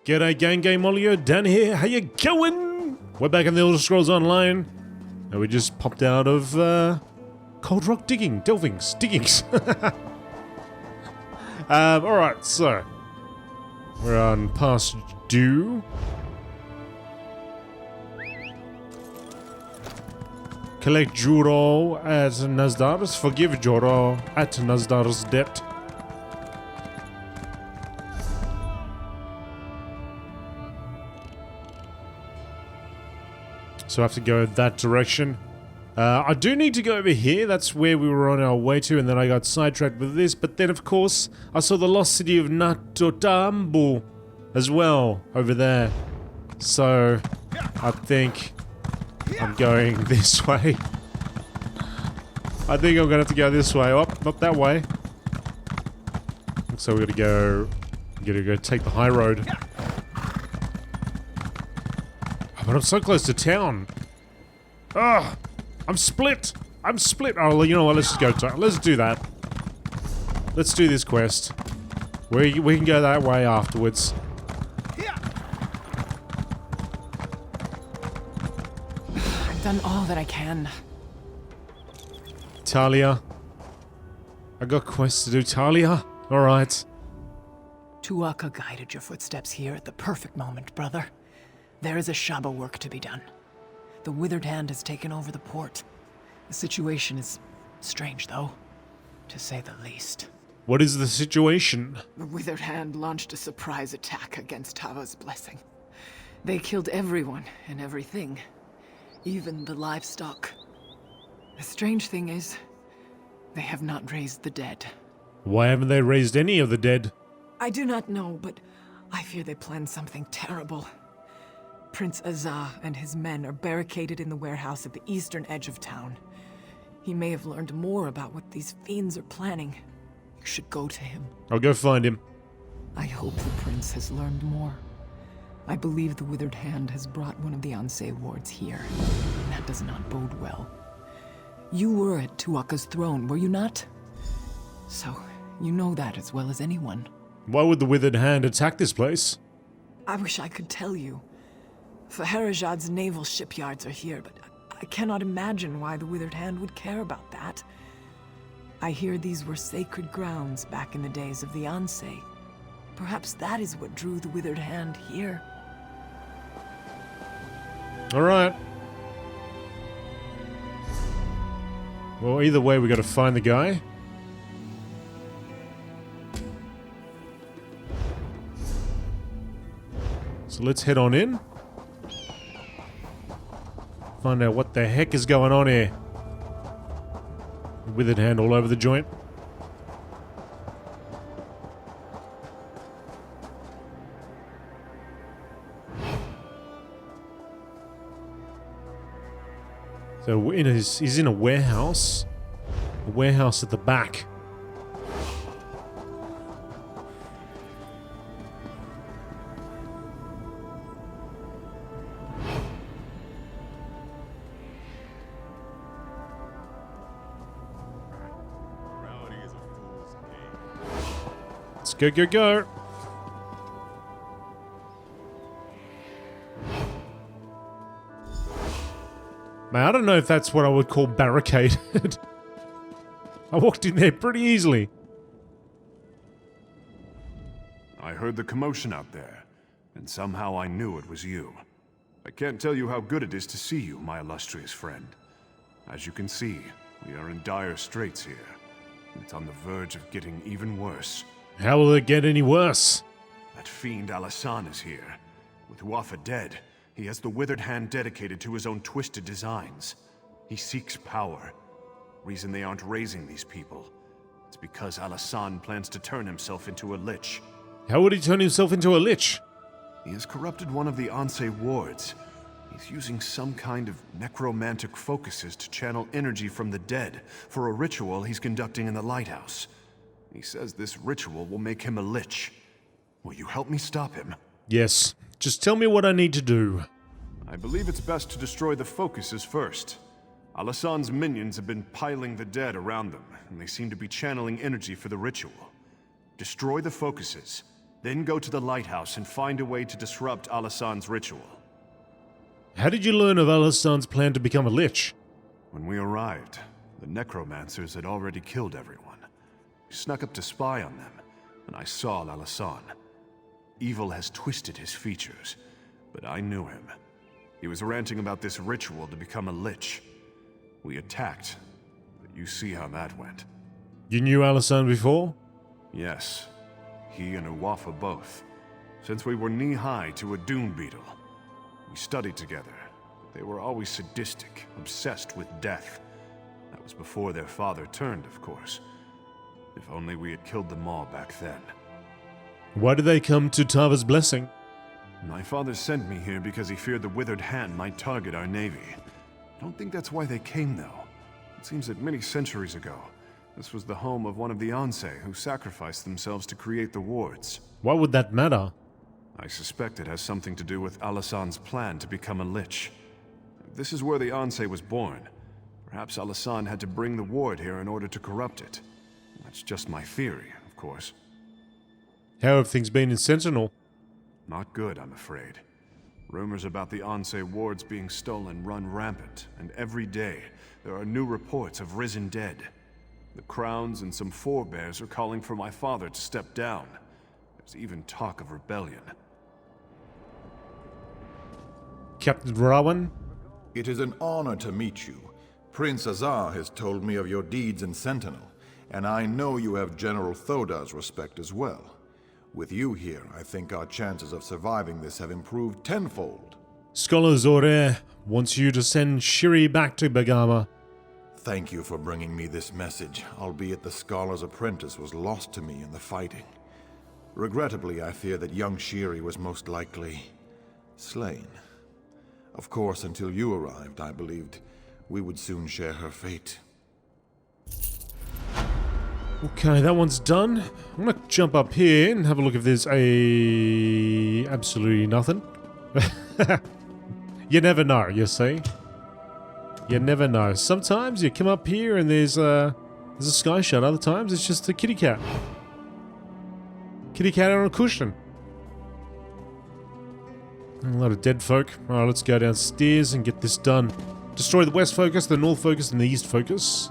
G'day gang, GameolioDan here, how you going? We're back in the Elder Scrolls Online. And we just popped out of, Cold Rock Delvings. Alright, so. We're on past due. Collect Juro at Nazdar's, forgive Juro at Nazdar's debt. So I have to go that direction. I do need to go over here. That's where we were on our way to, and then I got sidetracked with this. But then, of course, I saw the lost city of Natotambu as well over there. So I think I'm going this way. I think I'm gonna have to go this way. Oh, not that way. So we're gonna go take the high road. But I'm so close to town. Ugh! I'm split! Oh, you know what? Let's just go to... Let's do that. Let's do this quest. We can go that way afterwards. I've done all that I can. Talia. I got quests to do. Talia? Alright. Tuatha guided your footsteps here at the perfect moment, brother. There is a Shaba work to be done. The Withered Hand has taken over the port. The situation is strange, though, to say the least. What is the situation? The Withered Hand launched a surprise attack against Tava's blessing. They killed everyone and everything, even the livestock. The strange thing is, they have not raised the dead. Why haven't they raised any of the dead? I do not know, but I fear they planned something terrible. Prince Azah and his men are barricaded in the warehouse at the eastern edge of town. He may have learned more about what these fiends are planning. You should go to him. I'll go find him. I hope the prince has learned more. I believe the Withered Hand has brought one of the Ansei wards here, and that does not bode well. You were at Tuatha's throne, were you not? So, you know that as well as anyone. Why would the Withered Hand attack this place? I wish I could tell you. Faharajad's naval shipyards are here, but I cannot imagine why the Withered Hand would care about that. I hear these were sacred grounds back in the days of the Ansei. Perhaps that is what drew the Withered Hand here. Alright. Well, either way, we gotta find the guy. So let's head on in. Find out what the heck is going on here. Withered Hand all over the joint. So he's in a warehouse. A warehouse at the back. Go. Man, I don't know if that's what I would call barricaded. I walked in there pretty easily. I heard the commotion out there, and somehow I knew it was you. I can't tell you how good it is to see you, my illustrious friend. As you can see, we are in dire straits here. It's on the verge of getting even worse. How will it get any worse? That fiend Alasan is here. With Tuatha dead, he has the Withered Hand dedicated to his own twisted designs. He seeks power. Reason they aren't raising these people. It's because Alasan plans to turn himself into a lich. How would he turn himself into a lich? He has corrupted one of the Ansei wards. He's using some kind of necromantic focuses to channel energy from the dead for a ritual he's conducting in the lighthouse. He says this ritual will make him a lich. Will you help me stop him? Yes. Just tell me what I need to do. I believe it's best to destroy the focuses first. Alasan's minions have been piling the dead around them, and they seem to be channeling energy for the ritual. Destroy the focuses, Then go to the lighthouse and find a way to disrupt Alasan's ritual. How did you learn of Alasan's plan to become a lich? When we arrived, the necromancers had already killed everyone. We snuck up to spy on them, and I saw Alasan. Evil has twisted his features, but I knew him. He was ranting about this ritual to become a lich. We attacked, but you see how that went. You knew Alasan before? Yes, he and Uwafa both. Since we were knee-high to a dune beetle. We studied together. They were always sadistic, obsessed with death. That was before their father turned, of course. If only we had killed them all back then. Why did they come to Tava's blessing? My father sent me here because he feared the withered hand might target our navy. I don't think that's why they came, though. It seems that many centuries ago, this was the home of one of the Ansei who sacrificed themselves to create the wards. Why would that matter? I suspect it has something to do with Alasan's plan to become a lich. This is where the Ansei was born. Perhaps Alasan had to bring the ward here in order to corrupt it. That's just my theory, of course. How have things been in Sentinel? Not good, I'm afraid. Rumors about the Ansei wards being stolen run rampant, and every day there are new reports of risen dead. The Crowns and some forebears are calling for my father to step down. There's even talk of rebellion. Captain Rawan? It is an honor to meet you. Prince Azah has told me of your deeds in Sentinel, and I know you have General Thoda's respect as well. With you here, I think our chances of surviving this have improved tenfold. Scholar Zoreh wants you to send Shiri back to Bagama. Thank you for bringing me this message, albeit the Scholar's apprentice was lost to me in the fighting. Regrettably, I fear that young Shiri was most likely slain. Of course, until you arrived, I believed we would soon share her fate. Okay, that one's done. I'm gonna jump up here and have a look if there's absolutely nothing. You never know, you see. You never know. Sometimes you come up here and there's a sky shot. Other times it's just a kitty cat. Kitty cat on a cushion. A lot of dead folk. Alright, let's go downstairs and get this done. Destroy the west focus, the north focus, and the east focus.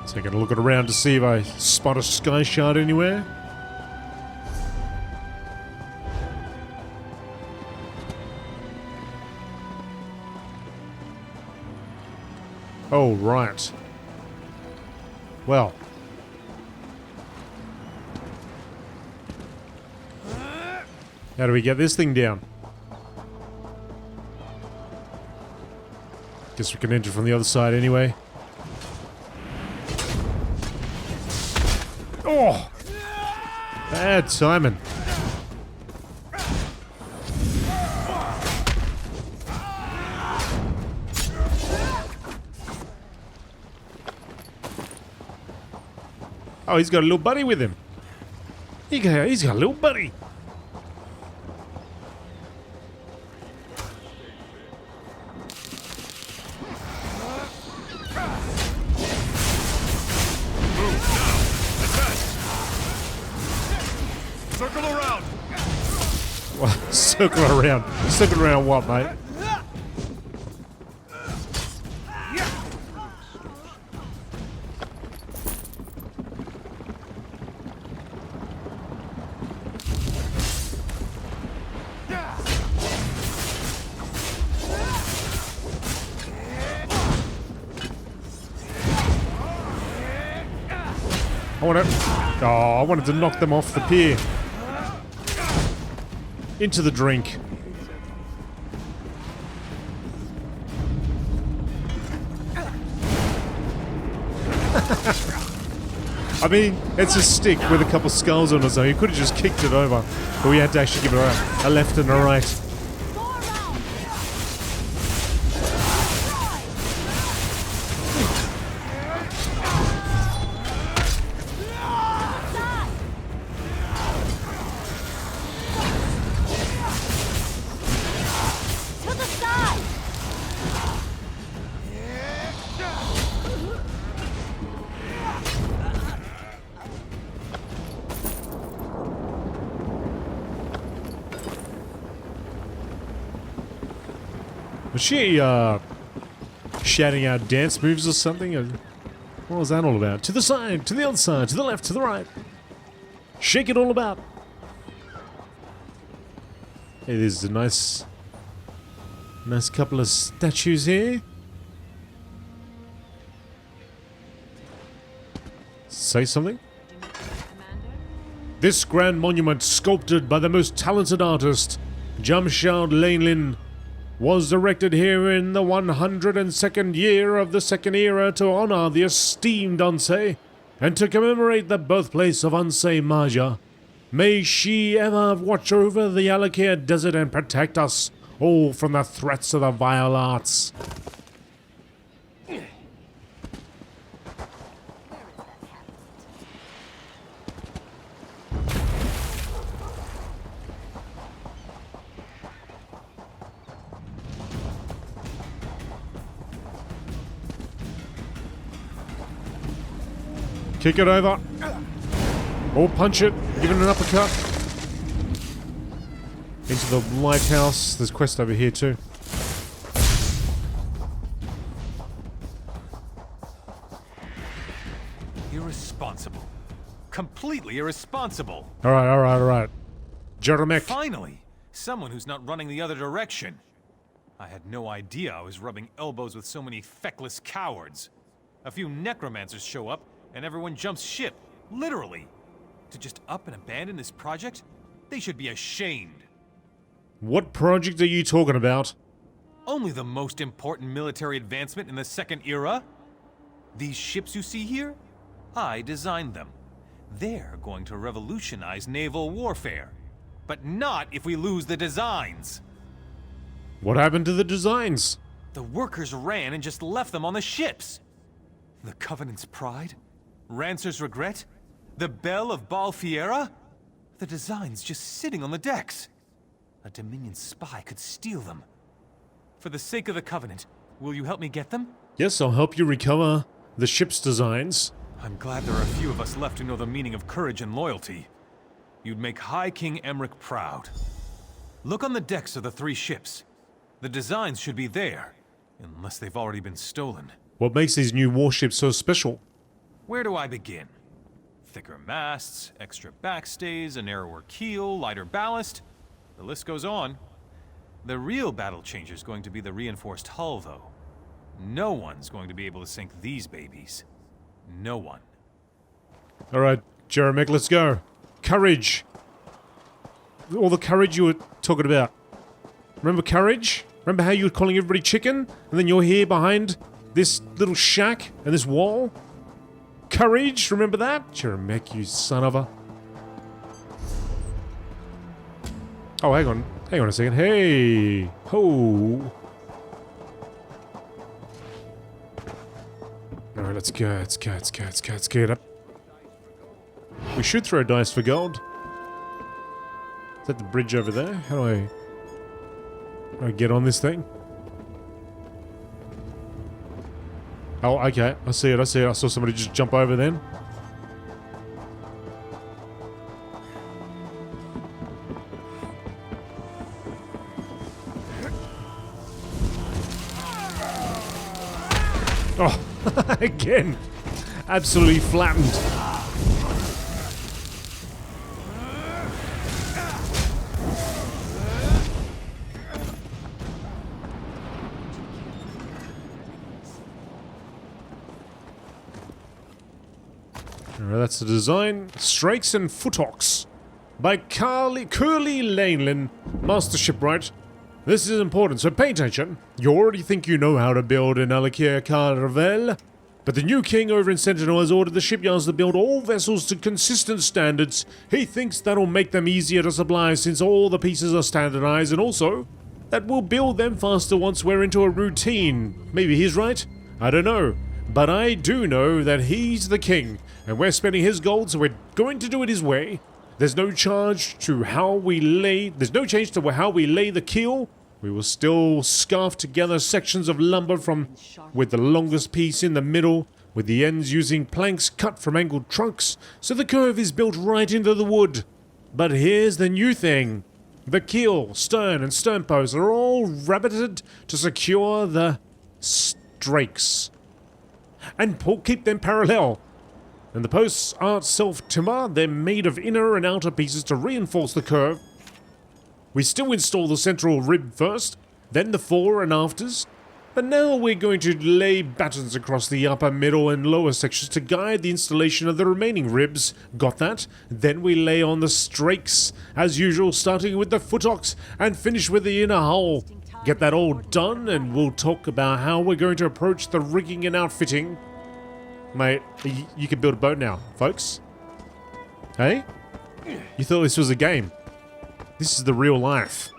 Taking a look around to see if I spot a sky shard anywhere. Oh, right. Well. How do we get this thing down? Guess we can enter from the other side anyway. Oh! Bad timing. Oh, he's got a little buddy with him. He's got a little buddy. Circle around! Circle around. Circle around what, mate? I wanted to knock them off the pier. Into the drink. I mean, it's a stick with a couple skulls on it, so you could have just kicked it over. But we had to actually give it a left and a right. Was she, shouting out dance moves or something? What was that all about? To the side, to the other side, to the left, to the right. Shake it all about. Hey, there's a nice couple of statues here. Say something? This grand monument, sculpted by the most talented artist, Jamshid Lanelin, was erected here in the 102nd year of the Second Era to honor the esteemed Ansei, and to commemorate the birthplace of Ansei Maja. May she ever watch over the alik'r desert and protect us all from the threats of the vile arts. Kick it over. Or punch it. Give it an uppercut. Into the lighthouse. There's a quest over here too. Irresponsible. Completely irresponsible. Alright. Jeremiah. Finally! Someone who's not running the other direction. I had no idea I was rubbing elbows with so many feckless cowards. A few necromancers show up, and everyone jumps ship. Literally. To just up and abandon this project? They should be ashamed. What project are you talking about? Only the most important military advancement in the Second Era? These ships you see here? I designed them. They're going to revolutionize naval warfare. But not if we lose the designs. What happened to the designs? The workers ran and just left them on the ships. The Covenant's pride? Rancer's regret? The Bell of Balfiera? The designs just sitting on the decks. A Dominion spy could steal them. For the sake of the Covenant, will you help me get them? Yes, I'll help you recover the ship's designs. I'm glad there are a few of us left who know the meaning of courage and loyalty. You'd make High King Emmerich proud. Look on the decks of the 3 ships. The designs should be there, unless they've already been stolen. What makes these new warships so special? Where do I begin? Thicker masts, extra backstays, a narrower keel, lighter ballast. The list goes on. The real battle changer is going to be the reinforced hull, though. No one's going to be able to sink these babies. No one. Alright, Jeremiah, let's go. Courage. All the courage you were talking about. Remember courage? Remember how you were calling everybody chicken? And then you're here behind this little shack and this wall? Courage, remember that? Jeremiah, you son of a... Oh, hang on a second. Hey! Ho! Alright, let's go, let's get up. We should throw dice for gold. Is that the bridge over there? How do I get on this thing? Oh, okay. I see it. I saw somebody just jump over then. Oh, again. Absolutely flattened. Alright, that's the design. Strakes and Foothawks by Curly Lanelin, Master Shipwright. This is important, so pay attention. You already think you know how to build an alik'r Carvel, but the new king over in Sentinel has ordered the shipyards to build all vessels to consistent standards. He thinks that'll make them easier to supply since all the pieces are standardized, and also that we'll build them faster once we're into a routine. Maybe he's right? I don't know. But I do know that he's the king, and we're spending his gold, so we're going to do it his way. There's no change to how we lay the keel. We will still scarf together sections of lumber with the longest piece in the middle, with the ends using planks cut from angled trunks, so the curve is built right into the wood. But here's the new thing. The keel, stern, and stern posts are all rabbited to secure the strakes and keep them parallel. And the posts aren't self-timber, they're made of inner and outer pieces to reinforce the curve. We still install the central rib first, then the fore and afters, but now we're going to lay battens across the upper, middle, and lower sections to guide the installation of the remaining ribs. Got that? Then we lay on the strakes, as usual, starting with the footocks and finish with the inner hull. Get that all done, and we'll talk about how we're going to approach the rigging and outfitting. Mate, you can build a boat now, folks. Hey? You thought this was a game? This is the real life.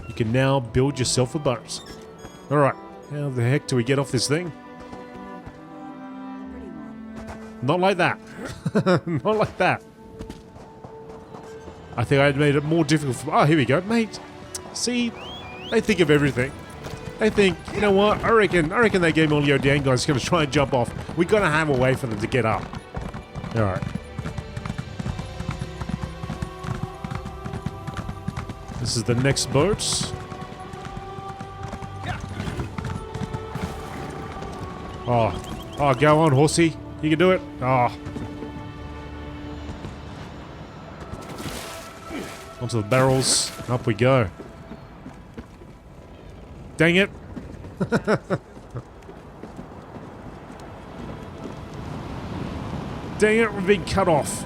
You can now build yourself a boat. Alright, how the heck do we get off this thing? Not like that. Not like that. I think I made it more difficult for... Oh, here we go, mate. See, they think of everything. They think, you know what, I reckon that GameolioDan guy's going to try and jump off. We got to have a way for them to get up. Alright. This is the next boat. Oh, go on, horsey. You can do it. Oh. Onto the barrels. Up we go. Dang it. Dang it, we're being cut off.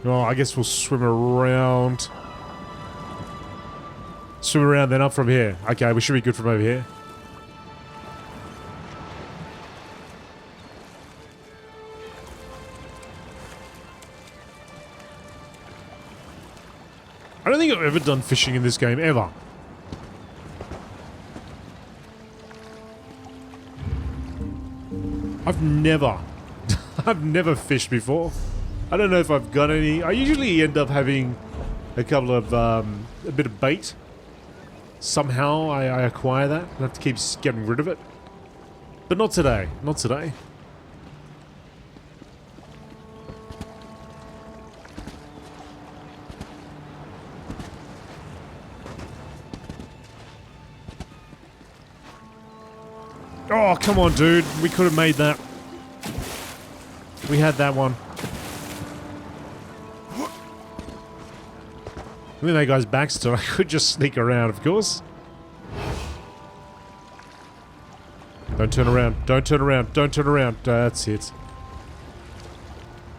Oh, I guess we'll swim around. Swim around then up from here. Okay, we should be good from over here. I don't think I've ever done fishing in this game, ever. I've never fished before. I don't know if I've got any. I usually end up having a couple of, a bit of bait. Somehow I acquire that. I have to keep getting rid of it. But not today. Not today. Oh, come on, dude. We could have made that. We had that one. I think that guy's back's to it. I could just sneak around, of course. Don't turn around. Don't turn around. Don't turn around. That's it.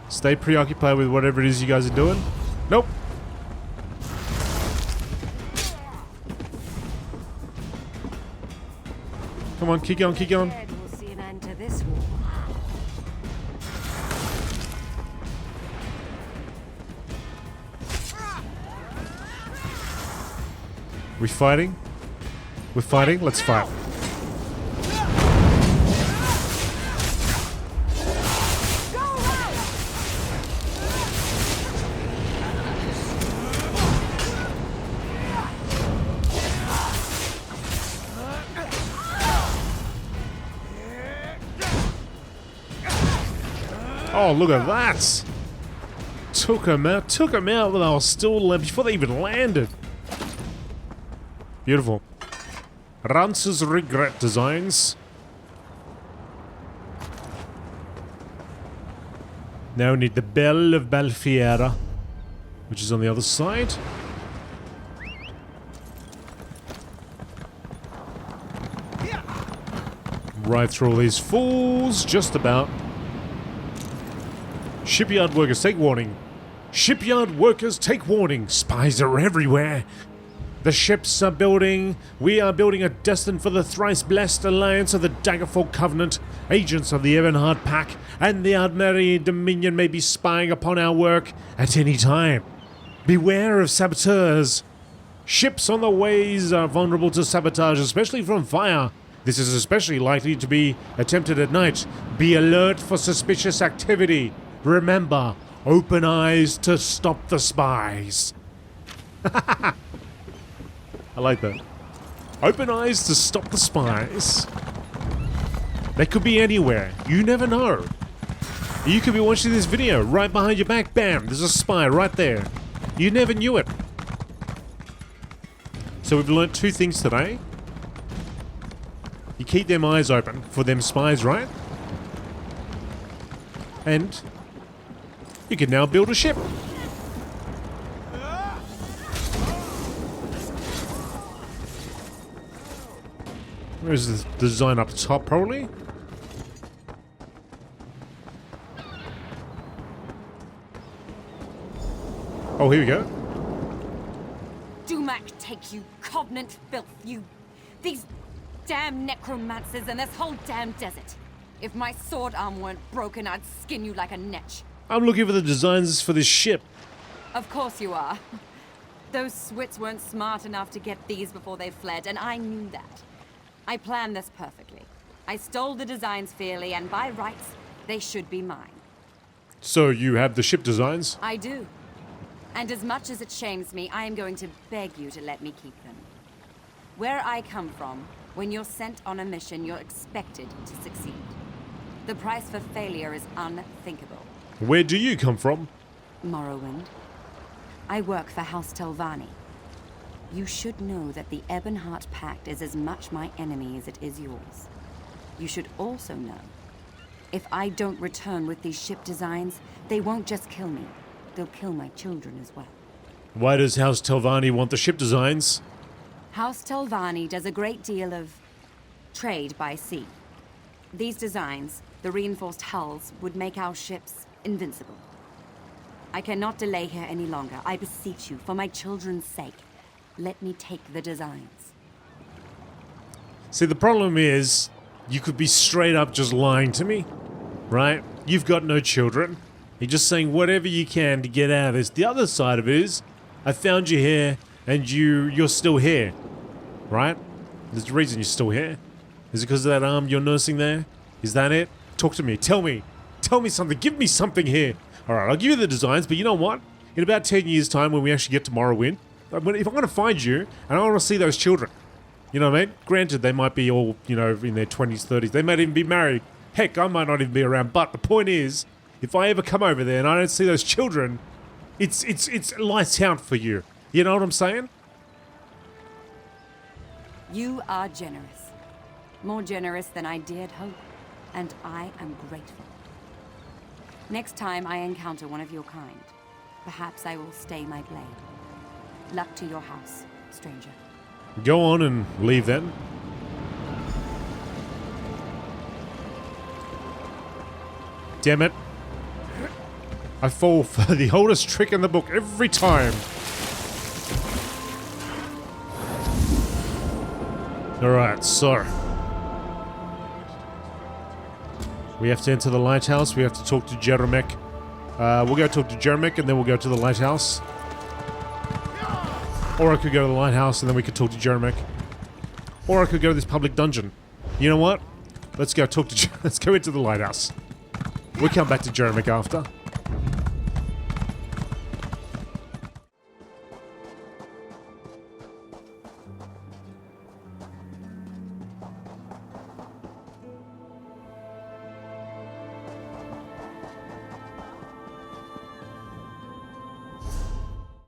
Stay preoccupied with whatever it is you guys are doing. Nope. Come on, keep going, keep going. We'll see an end to this war. We fighting? We're fighting? Let's fight. Oh, look at that! Took him out when I was still before they even landed. Beautiful. Rance's Regret Designs. Now we need the Bell of Balfiera, which is on the other side. Right through all these fools, just about. Shipyard workers, take warning. Shipyard workers, take warning. Spies are everywhere. The ships are building. We are building a destined for the thrice-blessed alliance of the Daggerfall Covenant. Agents of the Ebenhard Pack and the Ardmeri Dominion may be spying upon our work at any time. Beware of saboteurs. Ships on the ways are vulnerable to sabotage, especially from fire. This is especially likely to be attempted at night. Be alert for suspicious activity. Remember, open eyes to stop the spies. I like that. Open eyes to stop the spies. They could be anywhere. You never know. You could be watching this video right behind your back. Bam! There's a spy right there. You never knew it. So we've learnt 2 things today. You keep them eyes open for them spies, right? And you can now build a ship. Where's the design up top, probably? Oh, here we go. Dumac take you, Covenant filth, you... These damn necromancers and this whole damn desert. If my sword arm weren't broken, I'd skin you like a netch. I'm looking for the designs for this ship. Of course you are. Those Swits weren't smart enough to get these before they fled, and I knew that. I planned this perfectly. I stole the designs fairly, and by rights, they should be mine. So you have the ship designs? I do. And as much as it shames me, I am going to beg you to let me keep them. Where I come from, when you're sent on a mission, you're expected to succeed. The price for failure is unthinkable. Where do you come from? Morrowind. I work for House Telvanni. You should know that the Ebonheart Pact is as much my enemy as it is yours. You should also know, if I don't return with these ship designs, they won't just kill me. They'll kill my children as well. Why does House Telvanni want the ship designs? House Telvanni does a great deal of trade by sea. These designs, the reinforced hulls, would make our ships invincible. I cannot delay here any longer. I beseech you, for my children's sake, let me take the designs. See, the problem is, you could be straight up just lying to me, right? You've got no children. You're just saying whatever you can to get out of this. The other side of it is, I found you here, and you're still here, right? There's a reason you're still here. Is it because of that arm you're nursing there? Is that it? Talk to me. Tell me. Tell me something. Give me something here. Alright, I'll give you the designs, but you know what? In about 10 years' time, when we actually get to Morrowind, if I'm going to find you, and I want to see those children, you know what I mean? Granted, they might be all, you know, in their 20s, 30s. They might even be married. Heck, I might not even be around. But the point is, if I ever come over there and I don't see those children, it's lights out for you. You know what I'm saying? You are generous. More generous than I dared hope. And I am grateful. Next time I encounter one of your kind, perhaps I will stay my blade. Luck to your house, stranger. Go on and leave then. Damn it. I fall for the oldest trick in the book every time. Alright, so we have to enter the lighthouse. We have to talk to Jeremek. We'll go talk to Jeremek and then we'll go to the lighthouse. Or I could go to the lighthouse and then we could talk to Jeremek. Or I could go to this public dungeon. You know what? Let's go talk to let's go into the lighthouse. We'll come back to Jeremek after.